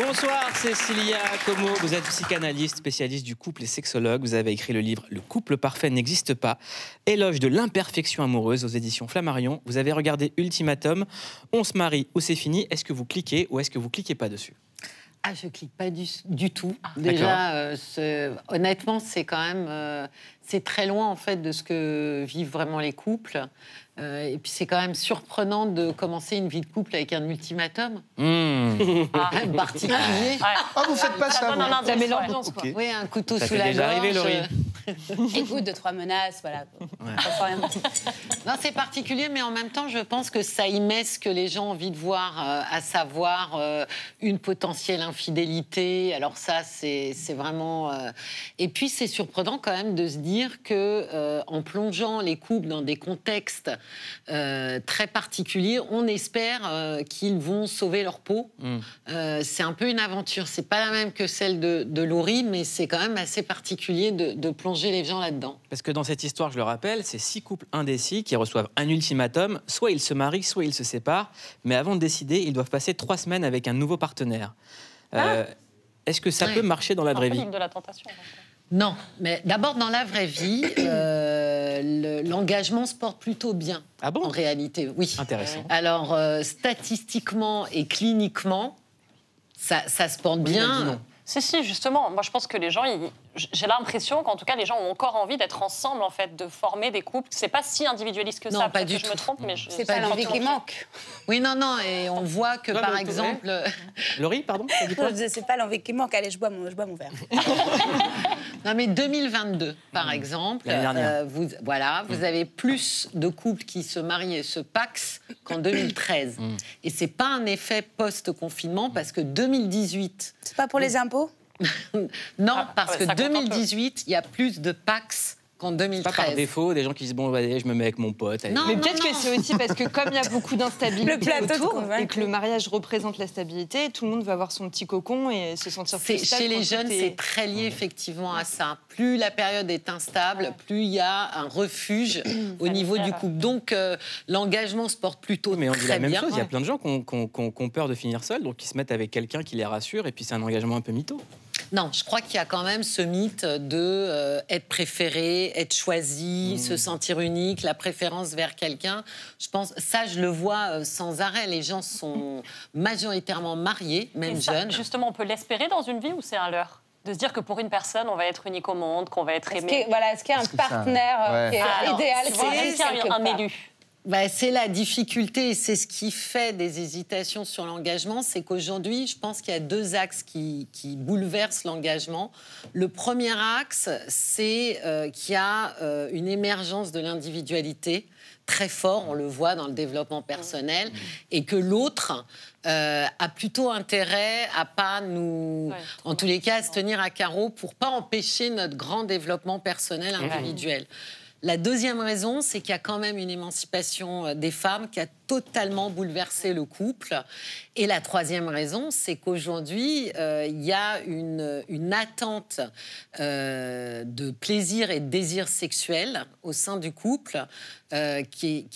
Bonsoir Cécilia Como, vous êtes psychanalyste, spécialiste du couple et sexologue. Vous avez écrit le livre « Le couple parfait n'existe pas », éloge de l'imperfection amoureuse aux éditions Flammarion. Vous avez regardé Ultimatum, on se marie ou c'est fini. Est-ce que vous cliquez ou est-ce que vous cliquez pas dessus ? Ah, je clique pas du tout. Déjà, honnêtement, c'est quand même... c'est très loin, en fait, de ce que vivent vraiment les couples. Et puis, c'est quand même surprenant de commencer une vie de couple avec un ultimatum. Particulier. Ah, vous faites pas ça, vous. Ça met l'ambiance, quoi. Okay. Oui, un couteau Ça sous t'est la déjà gorge. arrivé, Laurie ? Écoute, 2-3 menaces, voilà. Ouais. Non, c'est particulier, mais en même temps, je pense que ça y met ce que les gens ont envie de voir, à savoir une potentielle infidélité. Alors ça, c'est vraiment... Et puis, c'est surprenant quand même de se dire que, en plongeant les couples dans des contextes très particuliers, on espère qu'ils vont sauver leur peau. C'est un peu une aventure. C'est pas la même que celle de Laurie, mais c'est quand même assez particulier de plonger les gens là-dedans. Parce que dans cette histoire, je le rappelle, c'est 6 couples indécis qui reçoivent un ultimatum. Soit ils se marient, soit ils se séparent. Mais avant de décider, ils doivent passer 3 semaines avec un nouveau partenaire. Est-ce que ça peut marcher dans la vraie vie ? De la tentation. Non, mais d'abord, dans la vraie vie, l'engagement se porte plutôt bien. Ah bon ? En réalité, oui. Intéressant. Alors, statistiquement et cliniquement, ça se porte bien. Si, justement. Moi, je pense que les gens, j'ai l'impression qu'en tout cas, les gens ont encore envie d'être ensemble, en fait, de former des couples. C'est pas si individualiste que non, ça. pas du tout. tout. Je me trompe, mais c'est pas l'envie qui manque. Oui, non, et on voit que, par exemple... Laurie, pardon ? C'est pas l'envie qui manque. Allez, je bois mon verre. Non, mais 2022, par exemple, vous avez plus de couples qui se marient et se paxent qu'en 2013. Et c'est pas un effet post-confinement, parce que 2018... C'est pas pour les impôts ? Non, parce que 2018, il y a plus de pax qu'en 2013. Pas par défaut, des gens qui disent bon, allez, je me mets avec mon pote. Allez. Non, mais peut-être que c'est aussi parce que comme il y a beaucoup d'instabilité autour de et que le mariage représente la stabilité, tout le monde va avoir son petit cocon et se sentir plus stable. Chez les jeunes, c'est très lié effectivement à ça. Plus la période est instable, plus il y a un refuge au niveau du couple. Donc l'engagement se porte plutôt mais on dit la même bien. chose. Il y a plein de gens qui ont peur de finir seuls, donc ils se mettent avec quelqu'un qui les rassure, et puis c'est un engagement un peu mytho. Non, je crois qu'il y a quand même ce mythe de être préféré, être choisi, se sentir unique, la préférence vers quelqu'un. Je pense, ça, je le vois sans arrêt. Les gens sont majoritairement mariés, même jeunes. Justement, on peut l'espérer dans une vie ou c'est un leurre ? De se dire que pour une personne, on va être unique au monde, qu'on va être aimé. Est-ce qu'il y a un partenaire qui est idéal ? Est-ce qu'il y a un élu ? C'est la difficulté et c'est ce qui fait des hésitations sur l'engagement, c'est qu'aujourd'hui, je pense qu'il y a 2 axes qui bouleversent l'engagement. Le premier axe, c'est qu'il y a une émergence de l'individualité très fort, on le voit dans le développement personnel, et que l'autre a plutôt intérêt à pas nous, en tous les cas, à se tenir à carreau pour pas empêcher notre grand développement personnel individuel. La deuxième raison, c'est qu'il y a quand même une émancipation des femmes qui a totalement bouleversé le couple. Et la troisième raison, c'est qu'aujourd'hui, il y a une attente de plaisir et de désir sexuel au sein du couple qui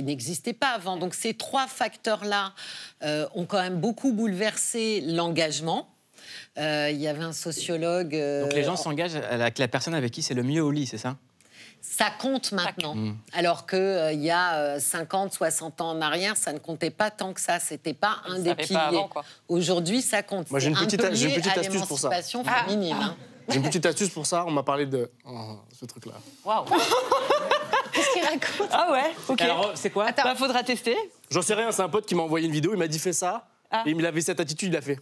n'existait pas avant. Donc ces 3 facteurs-là ont quand même beaucoup bouleversé l'engagement. Il y avait un sociologue... Donc les gens s'engagent avec la personne avec qui c'est le mieux au lit, c'est ça ? Ça compte maintenant, alors qu'il y a 50, 60 ans en arrière, ça ne comptait pas tant que ça, c'était pas un des piliers. Aujourd'hui, ça compte. Moi, j'ai une petite astuce pour ça. Féminine. J'ai une petite astuce pour ça, on m'a parlé de ce truc-là. Waouh. Qu'est-ce qu'il raconte ? Ah ouais, ok. Alors, c'est quoi ? Attends, faudra tester. J'en sais rien, c'est un pote qui m'a envoyé une vidéo, il m'a dit fais ça. Et il avait cette attitude, il a fait.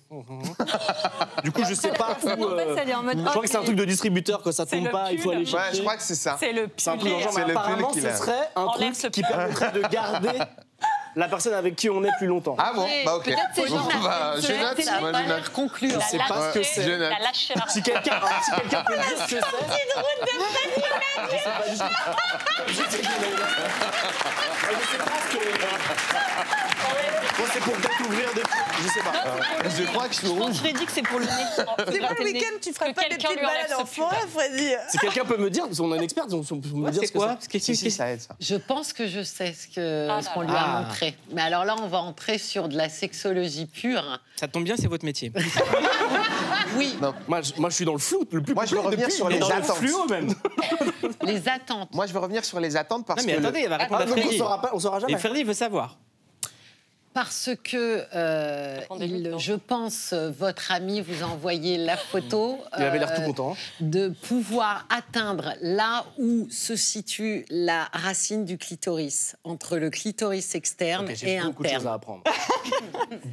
Du coup, je sais pas où. En fait, ça est en mode, je crois que c'est un truc de distributeur, que ça tombe pas, il faut aller chercher. Ouais, je crois que c'est ça. C'est le C'est un truc genre, mais apparemment, ce serait un truc qui permettrait de garder la personne avec qui on est plus longtemps. Ah bon ? Bah ok. Peut-être c'est je note, moi je note. Conclure. Je sais pas ce que c'est. Je note. Si quelqu'un peut me dire ce que c'est. C'est pour découvrir des trucs, je sais pas. Je crois que je suis rouge. Freddy, que c'est pour le nez. C'est pas le week-end, tu feras pas des petites balades en forêt, Freddy. Si quelqu'un peut me dire, on est un expert, on peut me dire c'est ce que quoi ? Si, ça aide ça. Je pense que je sais ce qu'on lui a montré. après. Mais alors là, on va entrer sur de la sexologie pure. Ça tombe bien, c'est votre métier. Oui. Non, moi, je suis dans le flou, le plus Moi, je veux revenir sur les dans le attentes. fluo même. Les attentes. Moi, je veux revenir sur les attentes parce Non, mais que... attendez, elle va répondre à Donc, Ferdi. on saura jamais. Et Ferdi veut savoir. Parce que, je pense, votre ami vous a envoyé la photo. Il avait l'air tout content. De pouvoir atteindre là où se situe la racine du clitoris, entre le clitoris externe Ok, et j'ai beaucoup de choses interne. à apprendre.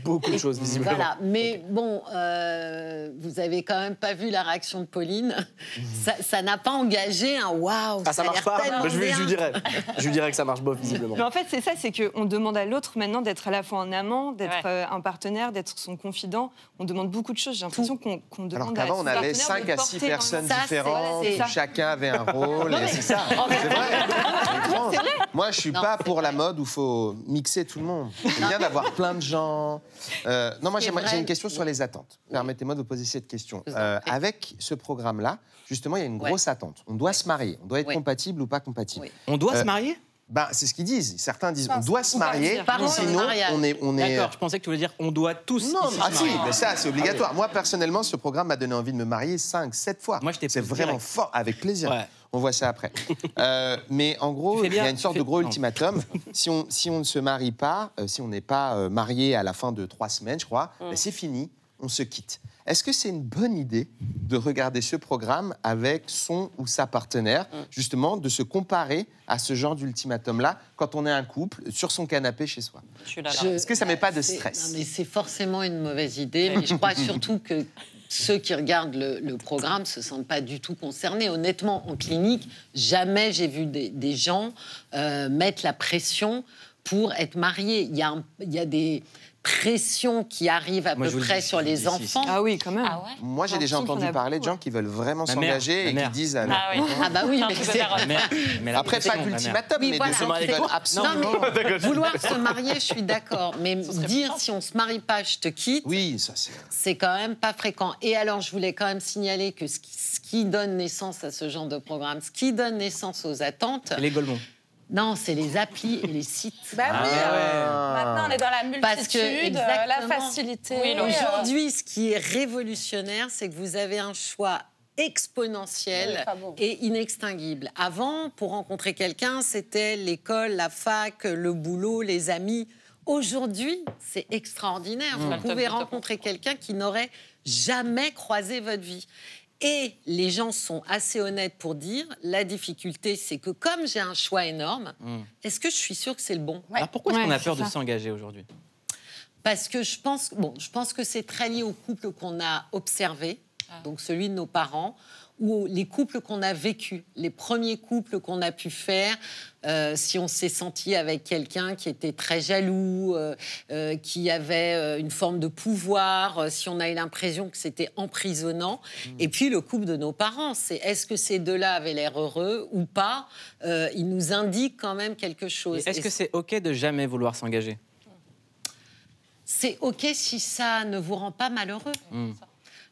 Beaucoup de choses, visiblement. Voilà, mais bon, vous avez quand même pas vu la réaction de Pauline. Ça n'a pas engagé un waouh. Ah, ça a marche l'air pas tellement Je bien. lui dirais. Je lui dirais que ça marche pas, visiblement. Mais en fait, c'est ça, c'est qu'on demande à l'autre maintenant d'être à la fois un amant, d'être Ouais. un partenaire, d'être son confident. On demande beaucoup de choses. J'ai l'impression qu'on demande Alors à qu'avant, son on avait partenaire 5 de à porter 6 personnes Ça, différentes, c'est ça. chacun avait un rôle, et c'est ça. C'est vrai. Moi, je suis pas pour la mode où il faut mixer tout le monde. C'est bien d'avoir plein de gens. Non, moi, C'est vrai. j'ai une question sur les attentes. Permettez-moi de vous poser cette question. Je vous en prie. Avec ce programme-là, justement, il y a une grosse attente. On doit se marier. On doit être Oui. compatible ou pas compatible. Oui. On doit se marier? Ben, c'est ce qu'ils disent. Certains disent on doit se marier, Parlons du sinon mariage. on est. D'accord, je pensais que tu voulais dire on doit tous. Non, ici ah se si, marier. mais ça, c'est obligatoire. Moi, personnellement, ce programme m'a donné envie de me marier 5, 7 fois. Moi, je t'ai C'est poussé vraiment direct. fort, avec plaisir. Ouais. On voit ça après. Mais en gros, Tu fais il bien, y a une tu sorte fais- de gros non. ultimatum. Si on ne se marie pas, si on n'est pas marié à la fin de 3 semaines, je crois, ben, c'est fini, on se quitte. Est-ce que c'est une bonne idée de regarder ce programme avec son ou sa partenaire, justement, de se comparer à ce genre d'ultimatum-là quand on est un couple sur son canapé chez soi? Je suis là. Est-ce que ça met pas de C'est- stress? Non, mais c'est forcément une mauvaise idée. Mais je crois surtout que ceux qui regardent le programme ne se sentent pas du tout concernés. Honnêtement, en clinique, jamais j'ai vu des gens mettre la pression pour être mariés. Il y a des pressions qui arrivent à Moi, je peu vous le près dis, sur je vous le les dis, si, enfants. Ah oui, quand même. Ah ouais. Moi, j'ai J'ai déjà l'impression entendu qu'il y en a parler de beaucoup. gens qui veulent vraiment Ma mère, s'engager ma et mère. qui disent... Ah oui. Ah bah oui, Un mais truc c'est... de faire- Mais la Après, pas pression, ma mère. d'ultimatum, Oui, mais voilà. de gens qui veulent absolument... Non, mais vouloir se marier, je suis d'accord. Mais dire si on se marie pas, je te quitte, Oui, ça c'est... c'est quand même pas fréquent. Et alors, je voulais quand même signaler que ce qui donne naissance à ce genre de programme, ce qui donne naissance aux attentes, Et les Golemons. non, c'est les applis et les sites. Bah oui, maintenant on est dans la Parce que, multitude, la exactement. facilité. Oui, Aujourd'hui, ce qui est révolutionnaire, c'est que vous avez un choix exponentiel Oui, pas bon. et inextinguible. Avant, pour rencontrer quelqu'un, c'était l'école, la fac, le boulot, les amis. Aujourd'hui, c'est extraordinaire. Vous Le top pouvez du top. rencontrer quelqu'un qui n'aurait jamais croisé votre vie. Et les gens sont assez honnêtes pour dire, la difficulté, c'est que comme j'ai un choix énorme, est-ce que je suis sûre que c'est le bon ? Alors pourquoi est-ce Ouais, qu'on a c'est peur de ça. s'engager aujourd'hui? Parce que je pense que c'est très lié au couple qu'on a observé, donc celui de nos parents, ou les couples qu'on a vécus, les premiers couples qu'on a pu faire, si on s'est senti avec quelqu'un qui était très jaloux, qui avait une forme de pouvoir, si on a eu l'impression que c'était emprisonnant. Et puis le couple de nos parents, c'est est-ce que ces deux-là avaient l'air heureux ou pas? Ils nous indiquent quand même quelque chose. Est-ce Et que c'est OK de jamais vouloir s'engager? c'est OK si ça ne vous rend pas malheureux.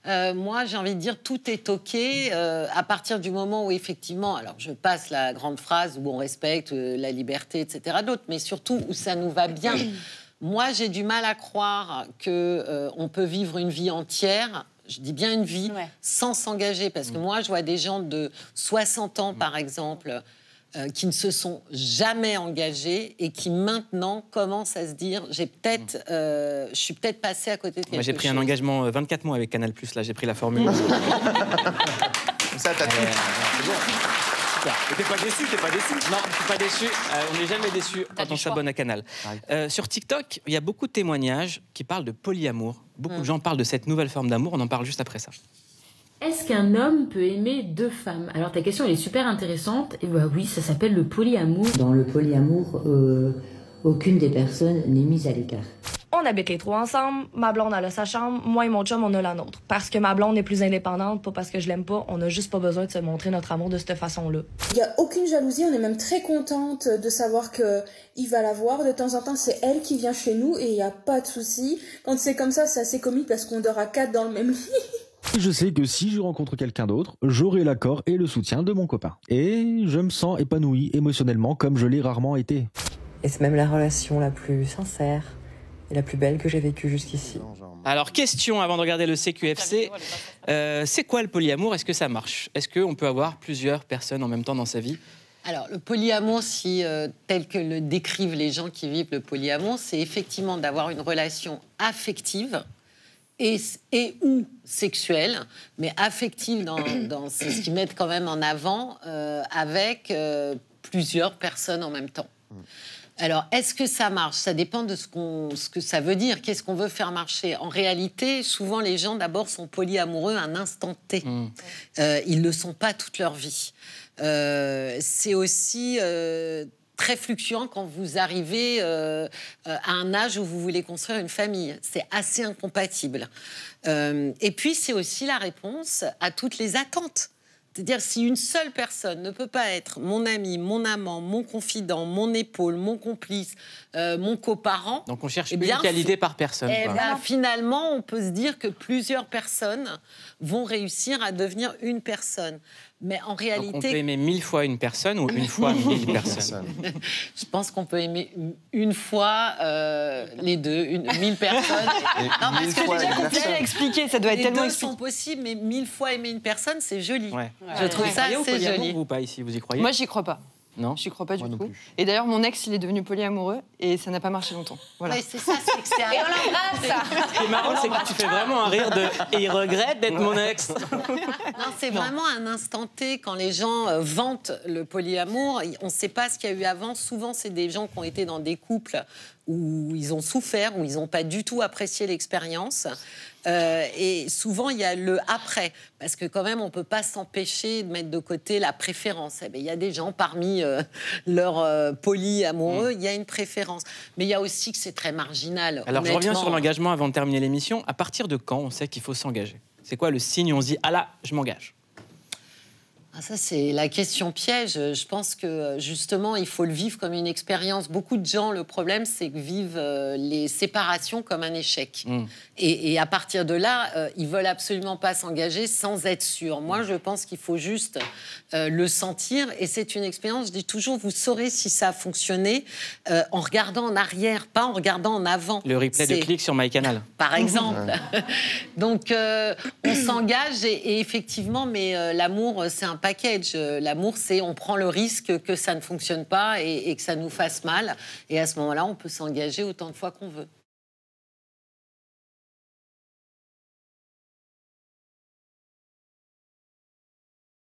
Moi, j'ai envie de dire tout est OK à partir du moment où, effectivement, alors je passe la grande phrase où on respecte la liberté, etc., d'autres, mais surtout où ça nous va bien. Moi, j'ai du mal à croire qu'on peut vivre une vie entière, je dis bien une vie, sans s'engager. Parce que moi, je vois des gens de 60 ans, par exemple, qui ne se sont jamais engagés et qui maintenant commencent à se dire je suis peut-être passé à côté de quelque chose. Moi, j'ai pris un engagement 24 mois avec Canal+, là, j'ai pris la formule. Comme ça, t'as tout. Super. Et t'es pas déçu, t'es pas déçu. Non, je suis pas déçu. On n'est jamais déçu quand du on choix. s'abonne à Canal. Sur TikTok, il y a beaucoup de témoignages qui parlent de polyamour. Beaucoup de gens parlent de cette nouvelle forme d'amour. On en parle juste après ça. Est-ce qu'un homme peut aimer deux femmes? Alors ta question elle est super intéressante. Et bah oui, ça s'appelle le polyamour. Dans le polyamour, aucune des personnes n'est mise à l'écart. On habite les trois ensemble, ma blonde elle a sa chambre, moi et mon chum on a la nôtre. Parce que ma blonde est plus indépendante, pas parce que je l'aime pas, on a juste pas besoin de se montrer notre amour de cette façon-là. Il n'y a aucune jalousie, on est même très contente de savoir qu'il va la voir. De temps en temps, c'est elle qui vient chez nous et il n'y a pas de souci. Quand c'est comme ça, c'est assez comique parce qu'on dort à 4 dans le même lit. Je sais que si je rencontre quelqu'un d'autre, j'aurai l'accord et le soutien de mon copain. Et je me sens épanoui émotionnellement comme je l'ai rarement été. Et c'est même la relation la plus sincère et la plus belle que j'ai vécue jusqu'ici. Alors, question avant de regarder le CQFC. C'est quoi le polyamour? Est-ce que ça marche? Est-ce qu'on peut avoir plusieurs personnes en même temps dans sa vie? Alors, le polyamour, tel que le décrivent les gens qui vivent le polyamour, c'est effectivement d'avoir une relation affective et ou sexuelle, mais affective, c'est ce qu'ils mettent quand même en avant, avec plusieurs personnes en même temps. Alors, est-ce que ça marche? Ça dépend de ce que ça veut dire. Qu'est-ce qu'on veut faire marcher? En réalité, souvent, les gens, d'abord, sont polyamoureux à un instant T. Ils ne le sont pas toute leur vie. C'est aussi très fluctuant quand vous arrivez à un âge où vous voulez construire une famille. C'est assez incompatible. Et puis, c'est aussi la réponse à toutes les attentes. C'est-à-dire, si une seule personne ne peut pas être mon ami, mon amant, mon confident, mon épaule, mon complice, mon coparent... Donc, on cherche une qualité par personne. Finalement, on peut se dire que plusieurs personnes vont réussir à devenir une personne. Mais en réalité... Donc on peut aimer 1000 fois une personne ou une fois 1000 personnes? Je pense qu'on peut aimer une fois les deux, 1000 personnes. Non, parce que c'est déjà compliqué à expliquer, ça doit être tellement... Les deux sont possibles, mais 1000 fois aimer une personne, c'est joli. Ouais. Je trouve ça assez joli. Vous pas ici, vous y croyez? Moi, j'y crois pas. Non, j'y crois pas du tout. Et d'ailleurs, mon ex, il est devenu polyamoureux et ça n'a pas marché longtemps. Voilà. Ouais, c'est ça, c'est que c'est un... Et on l'embrasse. Ce qui est marrant, c'est que tu fais vraiment un rire de « et il regrette d'être mon ex ». Non, c'est vraiment un instant T quand les gens vantent le polyamour. On ne sait pas ce qu'il y a eu avant. Souvent, c'est des gens qui ont été dans des couples où ils ont souffert, où ils n'ont pas du tout apprécié l'expérience. Et souvent, il y a le après, parce que quand même, on ne peut pas s'empêcher de mettre de côté la préférence. Il y a des gens parmi leurs polyamoureux, il y a une préférence. Mais il y a aussi que c'est très marginal. Alors, je reviens sur l'engagement avant de terminer l'émission. À partir de quand on sait qu'il faut s'engager? C'est quoi le signe où on se dit « Ah là, je m'engage » ? Ça, c'est la question piège. Je pense que, justement, il faut le vivre comme une expérience. Beaucoup de gens, le problème, c'est que vivent les séparations comme un échec. Et à partir de là, ils veulent absolument pas s'engager sans être sûrs. Moi, je pense qu'il faut juste le sentir. Et c'est une expérience, je dis toujours, vous saurez si ça a fonctionné en regardant en arrière, pas en regardant en avant. Le replay de clic sur MyCanal. Par exemple. Donc, on s'engage et effectivement, mais l'amour, c'est un package. L'amour, c'est on prend le risque que ça ne fonctionne pas et que ça nous fasse mal. Et à ce moment-là, on peut s'engager autant de fois qu'on veut.